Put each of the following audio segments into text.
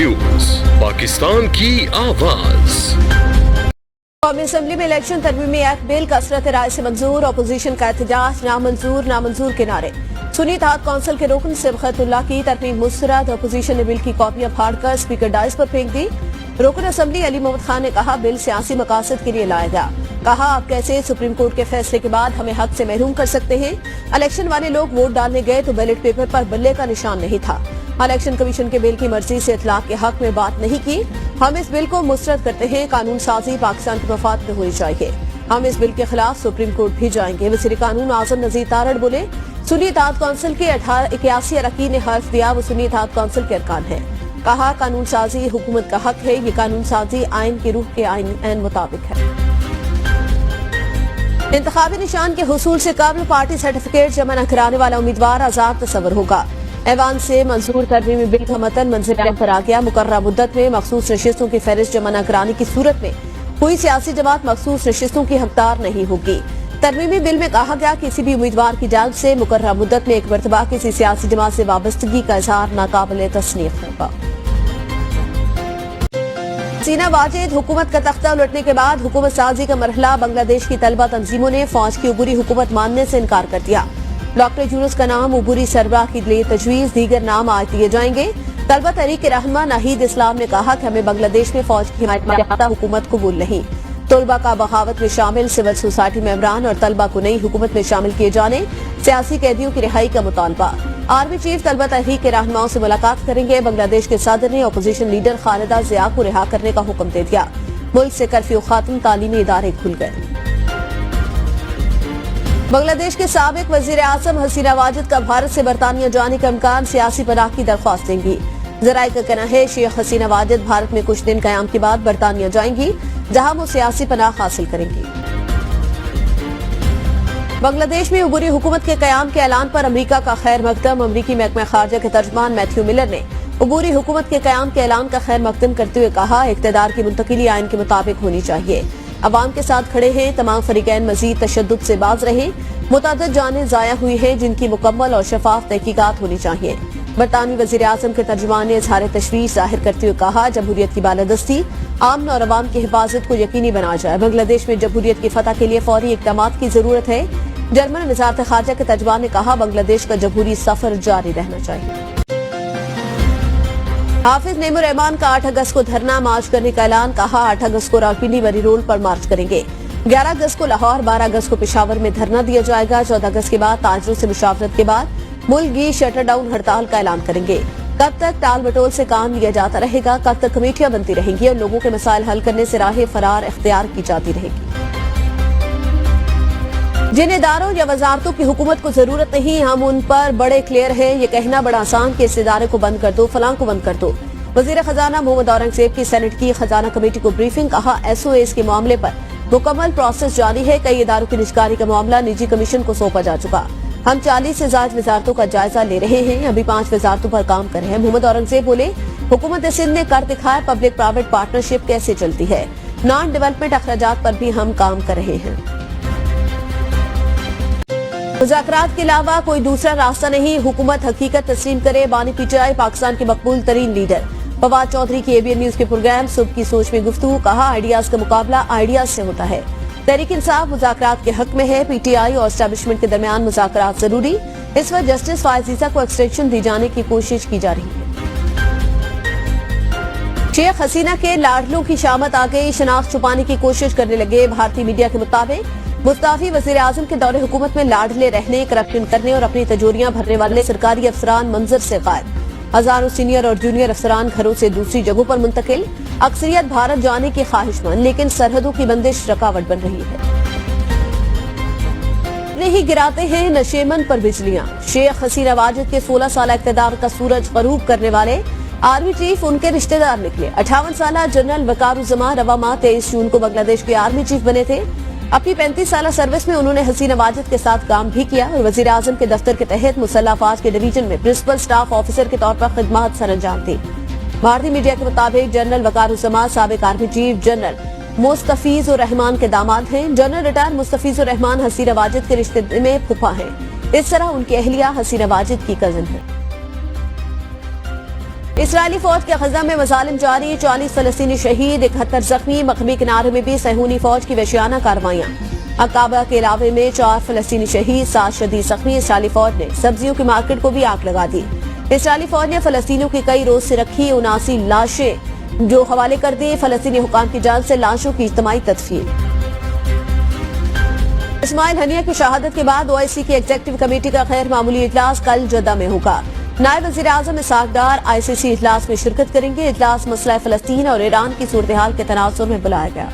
News, Pakistan की आवाज। कौमी असम्बली में इलेक्शन तरमीमी एक्ट बिल कसरत राय से मंजूर, अपोजिशन का एहतजाज, नामंजूर के नारे। सुन्नी इत्तेहाद कौंसिल के रुकन सिबगतुल्लाह की तरमीम मुस्तरद, अपोजिशन ने बिल की कॉपियां फाड़कर स्पीकर डाइस पर फेंक दी। रुकन असम्बली अली मोहम्मद खान ने कहा बिल सियासी मकासद के लिए लाया गया। कहा आप कैसे सुप्रीम कोर्ट के फैसले के बाद हमें हक से महरूम कर सकते हैं। इलेक्शन वाले लोग वोट डालने गए तो बैलेट पेपर पर बल्ले का निशान नहीं था। इलेक्शन कमीशन के बिल की मर्जी से इतलाक के हक में बात नहीं की। हम इस बिल को मुस्तरद करते हैं। कानून साजी पाकिस्तान के मफाद में होनी चाहिए। हम इस बिल के खिलाफ सुप्रीम कोर्ट भी जाएंगे। वज़ीर कानून आजम नज़ीर तारड़ बोले सुन्नी इत्तेहाद कौंसिल के 81 अरकान ने हल्फ दिया वो सुन्नी इत्तेहाद कौंसिल के अरकान हैं। कहा कानून साजी हुकूमत का हक है। ये कानून साजी आइन की रूह के आइन मुताबिक है। इंतखाबी निशान के हुसूल से कबल पार्टी सर्टिफिकेट जमा न कराने वाला उम्मीदवार आजाद तस्वर होगा। ऐवान से मंजूर तरमीमी बिल का मतन मंजूर पर आ गया। मुकर्रर मुद्दत में मखसूस नशिस्तों की फहरिस्त जमा न कराने की सूरत में कोई सियासी जमात मखसूस नशिस्तों की हकदार नहीं होगी। तरमीमी बिल में कहा गया किसी भी उम्मीदवार की जांच से मुकर्रर मुद्दत में एक मरतबा किसी सियासी जमात से वाबस्तगी का इजहार नाकाबिल तस्नीफ होगा। हसीना वाजिद हुकूमत का तख्ता उलटने के बाद हुकूमत साजी का मरहला बांग्लादेश की तलबा तंजीमों ने फौज की उबूरी हुकूमत मानने से इनकार कर दिया। डॉक्टर यूनुस का नाम उबूरी सरबराह के लिए तजवीज, दीगर नाम आज दिए जाएंगे। तलबा तहरीक रहनुमा नाहिद इस्लाम ने कहा कि हमें बांग्लादेश में फौज की हिमायत में हुकूमत कबूल नहीं। तलबा का बगावत में शामिल सिविल सोसाइटी मेंबरान और तलबा को नई हुकूमत में शामिल किए जाने, सियासी कैदियों की रिहाई का मुतालबा। आर्मी चीफ तलबा तहरीक के रहनुमाओं से मुलाकात करेंगे। बांग्लादेश के सदर ने अपोजिशन लीडर खालिदा जिया को रिहा करने का हुक्म दे दिया। मुल्क से कर्फ्यू खात्म, तालीमी इदारे खुल गए। बांग्लादेश के साबिक वजीर आजम हसीना वाजिद का भारत से बरतानिया जाने का इम्कान, सियासी पनाह की दरख्वास्त देंगी। जराये का कहना है शेख हसीना वाजिद भारत में कुछ दिन कयाम के बाद बरतानिया जाएंगी, जहां वो सियासी पनाह हासिल करेंगी। बांग्लादेश में उबूरी हुकूमत के कयाम के ऐलान पर अमरीका का खैर मकदम। अमरीकी महकमा खारजा के तर्जमान मैथ्यू मिलर ने उबूरी हुकूमत के कयाम के ऐलान का खैर मकदम करते हुए कहा इक़्तिदार की मुंतकिली आइन के मुताबिक होनी चाहिए। अवाम के साथ खड़े हैं। तमाम फरीकैन मजीद तशद्दुद से बाज रहे। मुतअद्दिद जानें जाया हुई हैं जिनकी मुकम्मल और शफाफ तहकीकात होनी चाहिए। बरतानवी वजीर आजम के तर्जुमान ने इजहार तशवीश जाहिर करते हुए कहा जमहूरियत की बालादस्ती, आमन और अवाम की हिफाजत को यकीनी बनाया जाए। बांग्लादेश में जमहूरियत की फतह के लिए फौरी इक़दामात की जरूरत है। जर्मन वज़ारत ख़ारजा के तर्जुमान ने कहा बांग्लादेश का जमहूरी सफर जारी रहना चाहिए। हाफिज नेमुर रहमान का 8 अगस्त को धरना मार्च करने का ऐलान। कहा 8 अगस्त को रावलपिंडी मरी रोड पर मार्च करेंगे। 11 अगस्त को लाहौर, 12 अगस्त को पेशावर में धरना दिया जाएगा। 14 अगस्त के बाद ताजरों से मुशावरत के बाद मुल्क की शटर डाउन हड़ताल का ऐलान करेंगे। कब तक टाल मटोल से काम लिया जाता रहेगा, कब तक कमेटियां बनती रहेंगी और लोगों के मसाइल हल करने से राह फरार इख्तियार की जाती रहेगी। जिन इदारों या वजारतों की हुकूमत को जरूरत नहीं, हम उन पर बड़े क्लियर हैं। ये कहना बड़ा आसान कि इस इदारे को बंद कर दो, फलां को बंद कर दो। वजीर खजाना मोहम्मद औरंगजेब की सेनेट की खजाना कमेटी को ब्रीफिंग। कहा SOAs के मामले पर मुकम्मल प्रोसेस जारी है। कई इदारों की निजकारी का मामला निजी कमीशन को सौंपा जा चुका। हम 40 से ज्यादा वजारतों का जायजा ले रहे हैं। अभी 5 वजारतों पर काम कर रहे हैं। मोहम्मद औरंगजेब बोले हुकूमत सिंध ने कर दिखाया पब्लिक प्राइवेट पार्टनरशिप कैसे चलती है। नॉन डेवलपमेंट अखराजात पर भी हम काम कर रहे हैं। मुज़ाकरात के अलावा कोई दूसरा रास्ता नहीं। हुकूमत हकीकत तस्लीम करे। बानी PTI पाकिस्तान के मकबूल तरीन लीडर। फवाद चौधरी की ABN न्यूज के प्रोग्राम सुबह की सोच में गुफ्तगू। कहा आइडियाज का मुकाबला आइडियाज से होता है। तहरीक इंसाफ मुज़ाकरात के हक में है। PTI और एस्टैब्लिशमेंट के दरमियान मुज़ाकरात जरूरी। इस वक्त जस्टिस फायजीजा को एक्सटेंशन दी जाने की कोशिश की जा रही है। शेख हसीना के लाडलों की शामत आ गई। शनाख्त छुपाने की कोशिश करने लगे। भारतीय मीडिया के मुताबिक मुस्ताफी वजीर आजम के दौरे हुकूमत में लाडले रहने, करप्शन करने और अपनी तिजोरियां भरने वाले सरकारी अफसरान मंजर से गायब। हजारों सीनियर और जूनियर अफसरान घरों से दूसरी जगहों पर मुंतकिल। अक्सरियत भारत जाने की ख्वाहिशमंद, लेकिन सरहदों की बंदिश रुकावट बन रही है। नहीं गिराते हैं नशेमन पर बिजलियां। शेख हसीना वाजिद के 16 साल इक़्तिदार का सूरज गरूब करने वाले आर्मी चीफ उनके रिश्तेदार निकले। 58 साल जनरल वकारुज़्ज़मान रवा माह 23 जून को बांग्लादेश के आर्मी चीफ बने थे। अपनी 35 साल सर्विस में उन्होंने हसीना वाजिद के साथ काम भी किया और वजीर आजम के दफ्तर के तहत मुसल्लह अफवाज के डिवीजन में प्रिंसिपल स्टाफ ऑफिसर के तौर पर खिदमत सर अंजाम दी। भारतीय मीडिया के मुताबिक जनरल वकारुज़्ज़मान साबिक army chief general Mustafizur Rahman के दामाद हैं। जनरल रिटायर मुस्तफीजुर रहमान हसीना वाजिद के रिश्ते में फूफा हैं। इस तरह उनकी अहलिया हसीना वाजिद की कजन है। اسرائیلی فوج کے غزہ میں مظالم جاری، 40 فلسطینی شہید، 71 زخمی، مغربی کنارے میں بھی صہیونی فوج کی وحشیانہ کارروائیاں۔ عقابہ کے علاوے میں 4 فلسطینی شہید، 7 شدید زخمی۔ اسرائیلی فوج نے سبزیوں کی مارکیٹ کو بھی آگ لگا دی۔ اسرائیلی فوج نے فلسطینیوں کی کئی روز سے رکھی 79 لاشیں جو حوالے کر دی۔ فلسطینی حکام کی جانب سے لاشوں کی اجتماعی تدفین۔ اسماعیل ہنیہ کی شہادت کے بعد OIC کی ایگزیکٹو کمیٹی کا غیر معمولی اجلاس کل جدہ میں ہوگا۔ نائب وزیر اعظم اسحاق ڈار ICC اجلاس میں شرکت کریں گے۔ اجلاس مسئلہ فلسطین اور ایران کی صورتحال کے تناظر میں بلایا گیا۔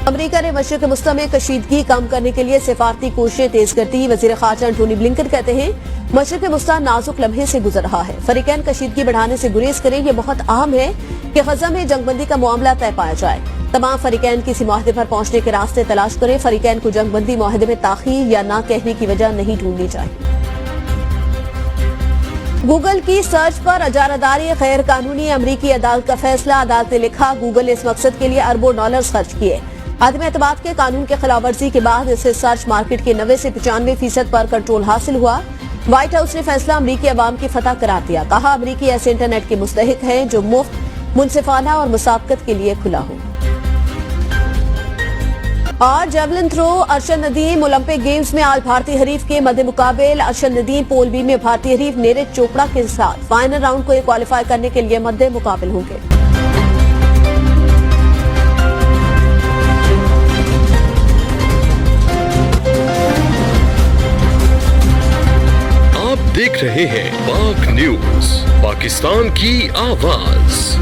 امریکہ نے مشرق وسطی میں کشیدگی کم کرنے کے لیے سفارتی کوششیں تیز کر دی۔ وزیر خارجہ انٹونی بلنکن کہتے ہیں مشرق وسطی نازک لمحے سے گزر رہا ہے، فریقین کشیدگی بڑھانے سے گریز کریں۔ یہ بہت اہم ہے کہ غزہ میں جنگ بندی کا معاملہ طے پایا جائے۔ تمام فریقین کسی معاہدے پر پہنچنے کے راستے تلاش کریں۔ فریقین کو جنگ بندی معاہدے میں تاخیر یا نہ کہنے کی وجہ نہیں ڈھونڈنی چاہیے۔ گوگل کی سرچ پر اجارہ داری غیر قانونی، امریکی عدالت کا فیصلہ۔ عدالت نے لکھا گوگل نے اس مقصد کے لیے اربوں ڈالرز خرچ کیے۔ عدم اعتماد کے قانون کے خلاف ورزی کے بعد اسے سرچ مارکیٹ کے 90 سے 95% پر کنٹرول حاصل ہوا۔ وائٹ ہاؤس نے فیصلہ امریکی عوام کی فتح قرار دیا۔ کہا امریکی ایسے انٹرنیٹ کے مستحق ہیں جو مفت، منصفانہ اور مسابقت کے لیے کھلا ہو۔ اور javelin throw Arshad Nadeem Olympic games میں آج بھارتی حریف کے مد مقابل۔ ارشد ندیم پول بی میں بھارتی حریف نیرج چوپڑا کے ساتھ فائنل راؤنڈ کو کوالیفائی کرنے کے لیے مد مقابل ہوں گے۔ آپ دیکھ رہے ہیں پاک نیوز، پاکستان کی آواز۔